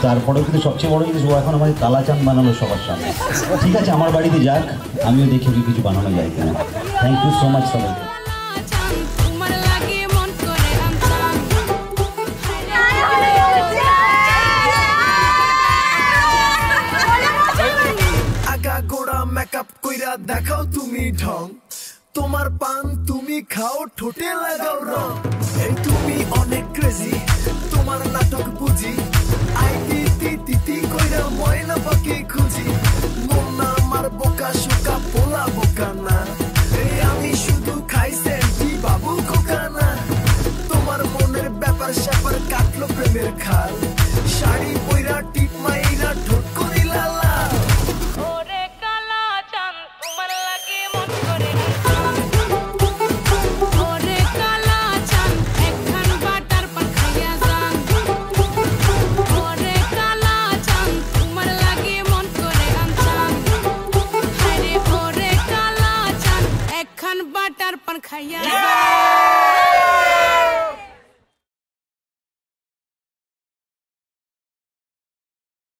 তারপরেও কিন্তু সবচেয়ে বড় জিনিস ও এখন আমাকে কালাচাঁদ বানালো সবার সামনে। ঠিক আছে, আমার বাড়িতে যাক, আমিও দেখি ওকে কিছু বানানো যায় কিনা। থ্যাংক ইউ সো মাচ সবাইকে। মেকআপ কইরা দেখাও তুমি ঢং, তোমার পান তুমি খাও, ঠোঁটে লাগাও রং। এই তুমি অনেক ক্রেজি, তোমার নাটক বুঝি, আই দিতি দিতি কইরা ময়না পাখি খুঁজি। মন না আমার বোকা শোকা পোলা বোকা না, এই আমি শুধু খাই সেন্টি বাবু খোকা না। তোমার মনের ব্যাপার স্যাপার কাটলো প্রেমের খাল, শাড়ি পইরা টিপ মাইরা ঠোঁট করিলা লাল। বাটার পান খাইয়া